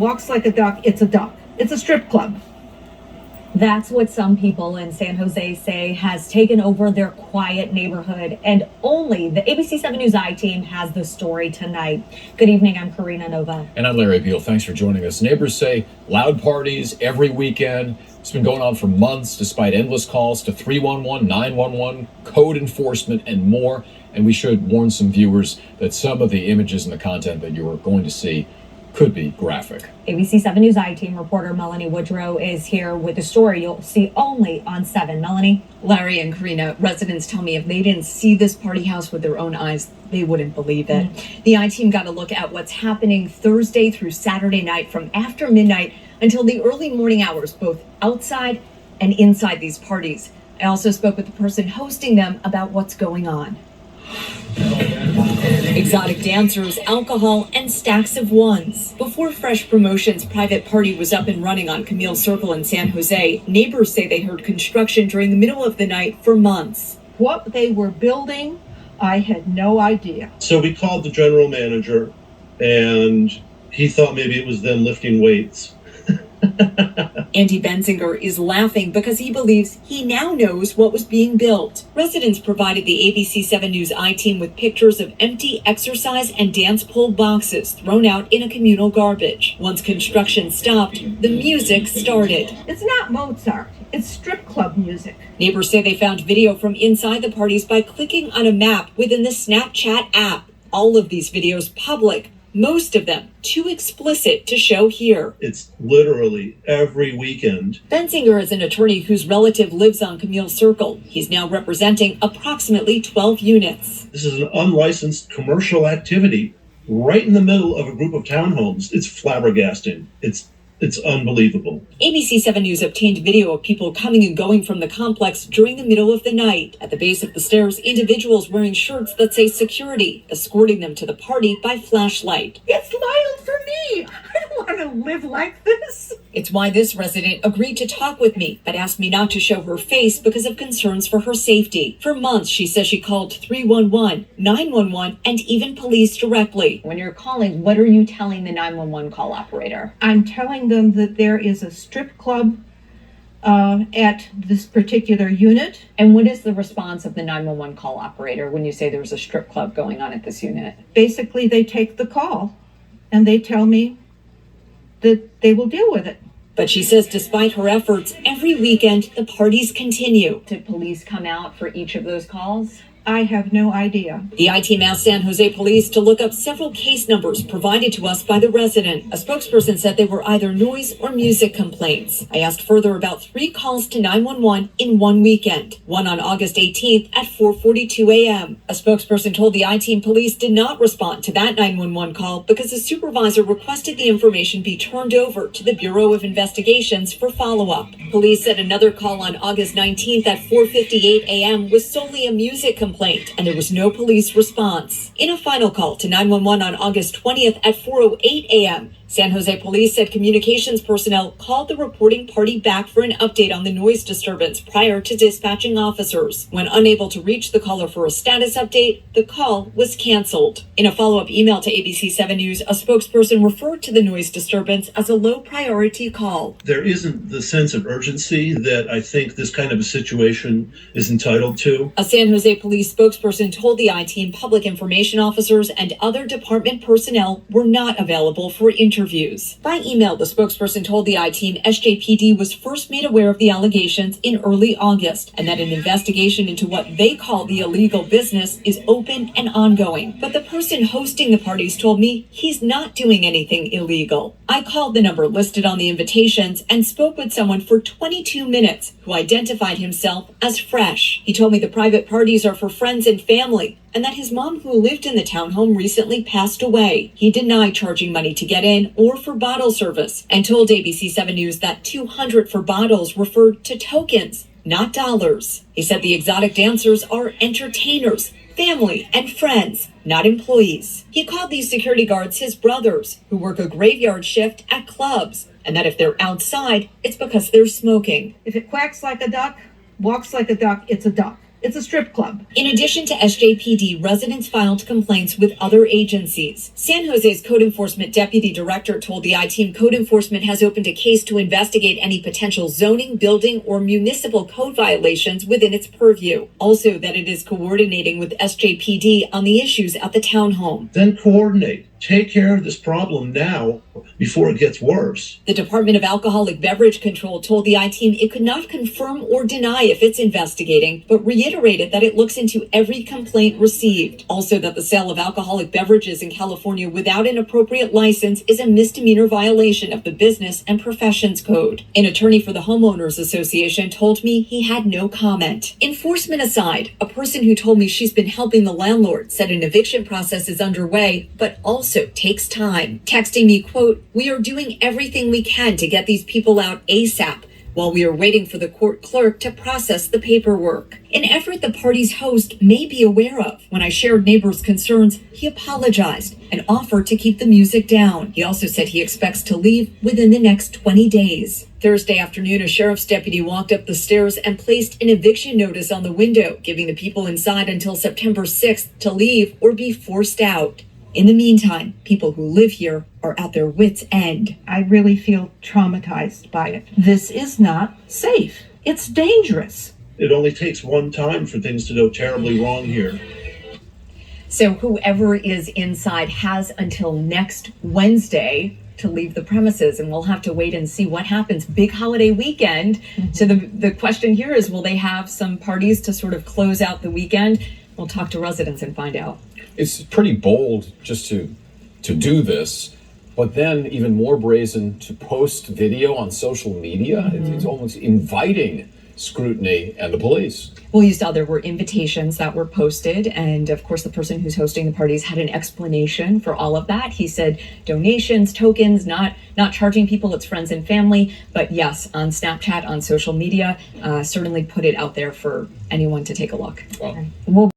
walks like a duck, it's a duck. It's a strip club. That's what some people in San Jose say has taken over their quiet neighborhood, and only the ABC 7 News I-team has the story tonight. Good evening, I'm Karina Nova. And I'm Larry Beal. Thanks for joining us. Neighbors say loud parties every weekend. It's been going on for months despite endless calls to 311, 911, code enforcement, and more. And we should warn some viewers that some of the images and the content that you are going to see could be graphic. ABC 7 News I-team reporter Melanie Woodrow is here with the story you'll see only on 7. Melanie? Larry and Karina, residents tell me if they didn't see this party house with their own eyes, they wouldn't believe it. The I-team got a look at what's happening Thursday through Saturday night from after midnight until the early morning hours, both outside and inside these parties. I also spoke with the person hosting them about what's going on. Exotic dancers, alcohol, and stacks of ones. Before Fresh Promotions' private party was up and running on Camille Circle in San Jose, neighbors say they heard construction during the middle of the night for months. What they were building, I had no idea. So we called the general manager, and he thought maybe it was them lifting weights. Andy Benzinger is laughing because he believes he now knows what was being built. Residents provided the ABC 7 News I-team with pictures of empty exercise and dance pole boxes thrown out in a communal garbage. Once construction stopped, the music started. It's not Mozart, it's strip club music. Neighbors say they found video from inside the parties by clicking on a map within the Snapchat app. All of these videos public. Most of them too explicit to show here. It's literally every weekend. Benzinger is an attorney whose relative lives on Camille Circle. He's now representing approximately 12 units. This is an unlicensed commercial activity right in the middle of a group of townhomes. It's flabbergasting. It's unbelievable. ABC 7 News obtained video of people coming and going from the complex during the middle of the night. At the base of the stairs, individuals wearing shirts that say security, escorting them to the party by flashlight. It's mild for me. I don't want to live like this. It's why this resident agreed to talk with me, but asked me not to show her face because of concerns for her safety. For months, she says she called 311, 911, and even police directly. When you're calling, what are you telling the 911 call operator? I'm telling them that there is a strip club at this particular unit. And what is the response of the 911 call operator when you say there's a strip club going on at this unit? Basically, they take the call and they tell me that they will deal with it. But she says despite her efforts, every weekend the parties continue. Did police come out for each of those calls? I have no idea. The I-team asked San Jose police to look up several case numbers provided to us by the resident. A spokesperson said they were either noise or music complaints. I asked further about 3 calls to 911 in one weekend, one on August 18th at 4:42 a.m. A spokesperson told the I-team police did not respond to that 911 call because a supervisor requested the information be turned over to the Bureau of Investigations for follow-up. Police said another call on August 19th at 4:58 a.m. was solely a music complaint, and there was no police response. In a final call to 911 on August 20th at 4:08 a.m., San Jose police said communications personnel called the reporting party back for an update on the noise disturbance prior to dispatching officers. When unable to reach the caller for a status update, the call was canceled. In a follow-up email to ABC 7 News, a spokesperson referred to the noise disturbance as a low-priority call. There isn't the sense of urgency that I think this kind of a situation is entitled to. A San Jose police spokesperson told the I-team public information officers and other department personnel were not available for interviews. By email, the spokesperson told the I-team SJPD was first made aware of the allegations in early August and that an investigation into what they call the illegal business is open and ongoing. But the person hosting the parties told me he's not doing anything illegal. I called the number listed on the invitations and spoke with someone for 22 minutes who identified himself as Fresh. He told me the private parties are for friends and family, and that his mom, who lived in the townhome, recently passed away. He denied charging money to get in or for bottle service, and told ABC 7 News that $200 for bottles referred to tokens, not dollars. He said the exotic dancers are entertainers, family, and friends, not employees. He called these security guards his brothers, who work a graveyard shift at clubs, and that if they're outside, it's because they're smoking. If it quacks like a duck, walks like a duck, it's a duck. It's a strip club. In addition to SJPD, residents filed complaints with other agencies. San Jose's code enforcement deputy director told the I-Team code enforcement has opened a case to investigate any potential zoning, building, or municipal code violations within its purview. Also, that it is coordinating with SJPD on the issues at the townhome. Then coordinate. Take care of this problem now before it gets worse. The Department of Alcoholic Beverage Control told the I-Team it could not confirm or deny if it's investigating, but reiterated that it looks into every complaint received. Also, that the sale of alcoholic beverages in California without an appropriate license is a misdemeanor violation of the Business and Professions Code. An attorney for the Homeowners Association told me he had no comment. Enforcement aside, a person who told me she's been helping the landlord said an eviction process is underway, but also takes time. Texting me, quote, "We are doing everything we can to get these people out ASAP while we are waiting for the court clerk to process the paperwork." An effort the party's host may be aware of. When I shared neighbors' concerns, he apologized and offered to keep the music down. He also said he expects to leave within the next 20 days. Thursday afternoon, a sheriff's deputy walked up the stairs and placed an eviction notice on the window, giving the people inside until September 6th to leave or be forced out. In the meantime, people who live here are at their wits' end. I really feel traumatized by it. This is not safe. It's dangerous. It only takes one time for things to go terribly wrong here. So whoever is inside has until next Wednesday to leave the premises, and we'll have to wait and see what happens. Big holiday weekend. So the question here is, will they have some parties to sort of close out the weekend? We'll talk to residents and find out. It's pretty bold just to do this, but then even more brazen to post video on social media. It's almost inviting scrutiny and the police. Well, you saw there were invitations that were posted, and of course the person who's hosting the parties had an explanation for all of that. He said donations, tokens, not charging people, it's friends and family, but yes, on Snapchat, on social media, certainly put it out there for anyone to take a look. Wow. We'll